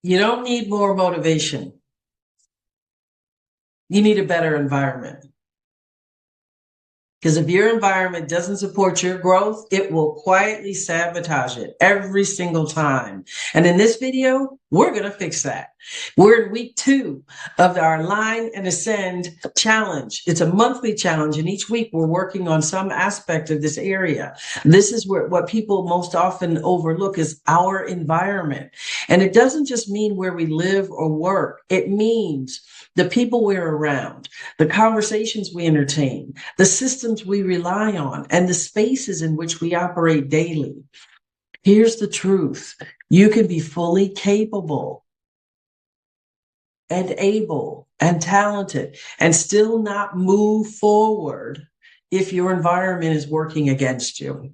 You don't need more motivation. You need a better environment. Because if your environment doesn't support your growth, it will quietly sabotage it every single time. And in this video, we're going to fix that. We're in week 2 of our Align and Ascend challenge. It's a monthly challenge, and each week we're working on some aspect of this area. This is what people most often overlook is our environment. And it doesn't just mean where we live or work. It means the people we're around, the conversations we entertain, the systems we rely on, and the spaces in which we operate daily. Here's the truth. You can be fully capable and able and talented and still not move forward if your environment is working against you.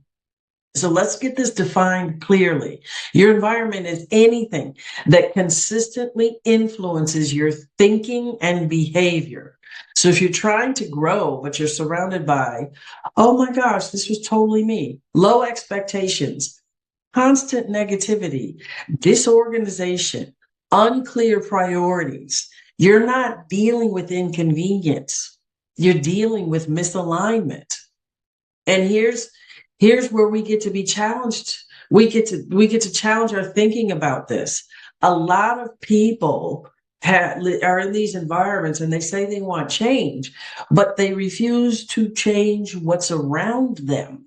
So let's get this defined clearly. Your environment is anything that consistently influences your thinking and behavior. So if you're trying to grow, but you're surrounded by, oh my gosh, this was totally me, low expectations, constant negativity, disorganization, unclear priorities, you're not dealing with inconvenience. You're dealing with misalignment. And here's where we get to be challenged. We get to challenge our thinking about this. A lot of people are in these environments and they say they want change, but they refuse to change what's around them.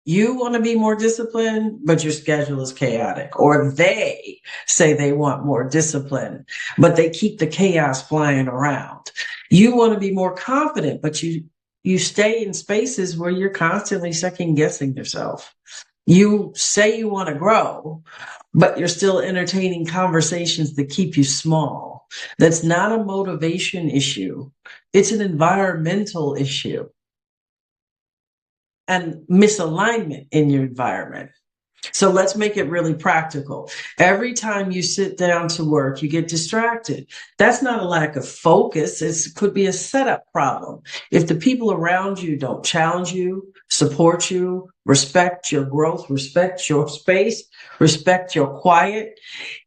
You want to be more disciplined, but your schedule is chaotic. Or they say they want more discipline, but they keep the chaos flying around. You want to be more confident, but you stay in spaces where you're constantly second guessing yourself. You say you want to grow, but you're still entertaining conversations that keep you small. That's not a motivation issue. It's an environmental issue and misalignment in your environment. So let's make it really practical. Every time you sit down to work, you get distracted. That's not a lack of focus. It could be a setup problem. If the people around you don't challenge you, support you, respect your growth, respect your space, respect your quiet,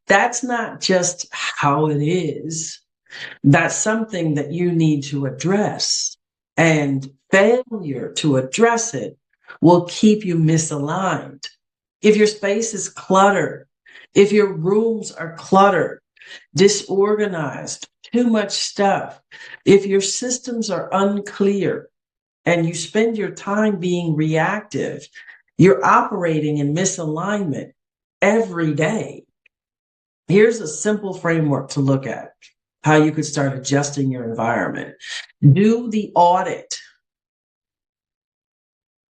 that's not just how it is. That's something that you need to address. And failure to address it will keep you misaligned. If your space is cluttered, if your rooms are cluttered, disorganized, too much stuff, if your systems are unclear and you spend your time being reactive, you're operating in misalignment every day. Here's a simple framework to look at how you could start adjusting your environment. Do the audit.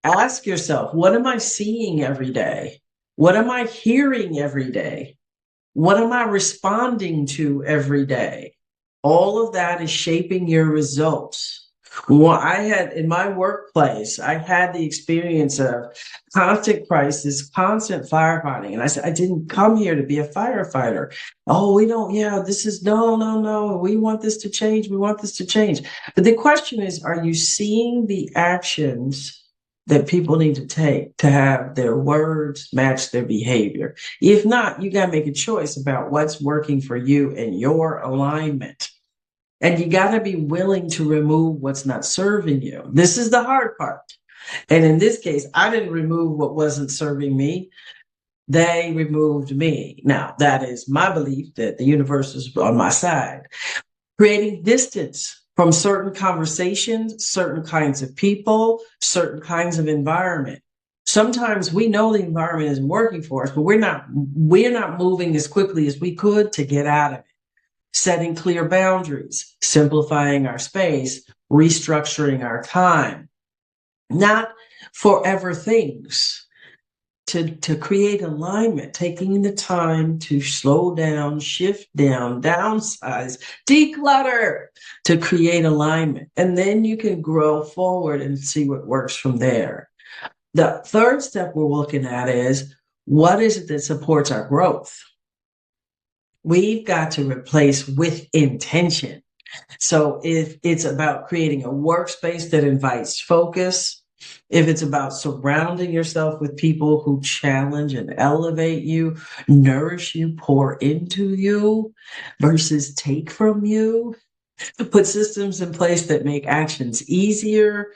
Ask yourself, what am I seeing every day? What am I hearing every day? What am I responding to every day? All of that is shaping your results. Well, I had in my workplace, I had the experience of constant crisis, constant firefighting. And I said, I didn't come here to be a firefighter. Oh, we don't, yeah, this is no. We want this to change. We want this to change. But the question is, are you seeing the actions that people need to take to have their words match their behavior? If not, you got to make a choice about what's working for you and your alignment. And you got to be willing to remove what's not serving you. This is the hard part. And in this case, I didn't remove what wasn't serving me. They removed me. Now, that is my belief that the universe is on my side. Creating distance from certain conversations, certain kinds of people, certain kinds of environment. Sometimes we know the environment isn't working for us, but we're not moving as quickly as we could to get out of it. Setting clear boundaries, simplifying our space, restructuring our time. Not forever things. To create alignment, taking the time to slow down, shift down, downsize, declutter to create alignment. And then you can grow forward and see what works from there. The third step we're looking at is, what is it that supports our growth? We've got to replace with intention. So if it's about creating a workspace that invites focus, if it's about surrounding yourself with people who challenge and elevate you, nourish you, pour into you versus take from you, put systems in place that make actions easier,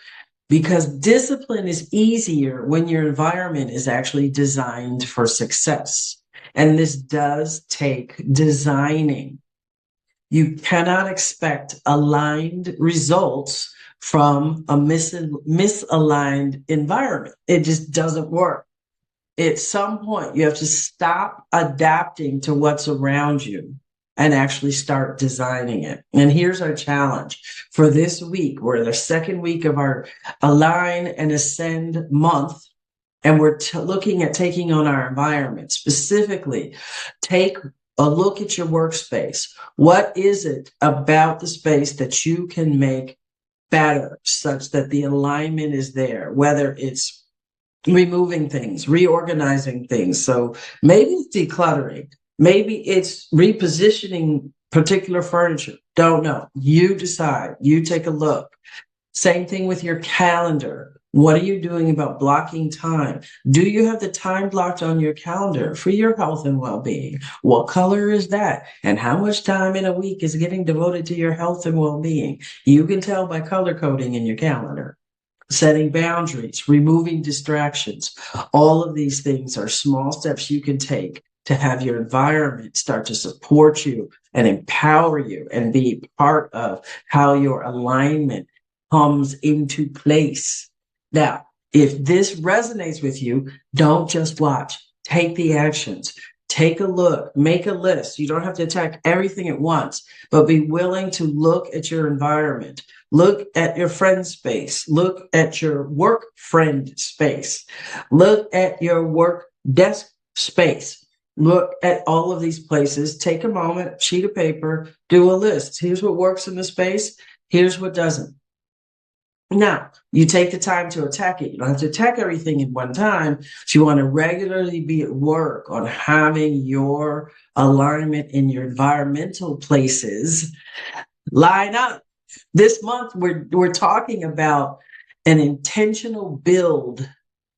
because discipline is easier when your environment is actually designed for success. And this does take designing. You cannot expect aligned results from a misaligned environment. It just doesn't work. At some point, you have to stop adapting to what's around you and actually start designing it. And here's our challenge for this week. We're in the second week of our Align and Ascend month, and we're looking at taking on our environment. Specifically, take a look at your workspace. What is it about the space that you can make better such that the alignment is there, whether it's removing things, reorganizing things. So maybe it's decluttering. Maybe it's repositioning particular furniture. Don't know. You decide. You take a look. Same thing with your calendar. What are you doing about blocking time? Do you have the time blocked on your calendar for your health and well-being? What color is that? And how much time in a week is getting devoted to your health and well-being? You can tell by color coding in your calendar. Setting boundaries, removing distractions. All of these things are small steps you can take to have your environment start to support you and empower you and be part of how your alignment comes into place. Now, if this resonates with you, don't just watch. Take the actions. Take a look. Make a list. You don't have to attack everything at once, but be willing to look at your environment. Look at your friend space. Look at your work friend space. Look at your work desk space. Look at all of these places. Take a moment, sheet of paper, do a list. Here's what works in the space. Here's what doesn't. Now, you take the time to attack it. You don't have to attack everything in one time. So you want to regularly be at work on having your alignment in your environmental places line up. This month, we're talking about an intentional build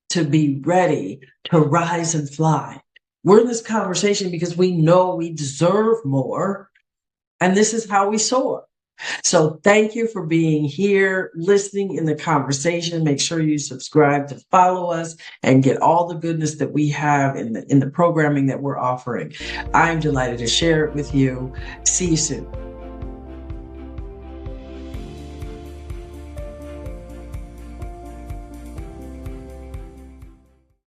to be ready to rise and fly. We're in this conversation because we know we deserve more, and this is how we soar. So thank you for being here, listening in the conversation. Make sure you subscribe to follow us and get all the goodness that we have in the programming that we're offering. I'm delighted to share it with you. See you soon.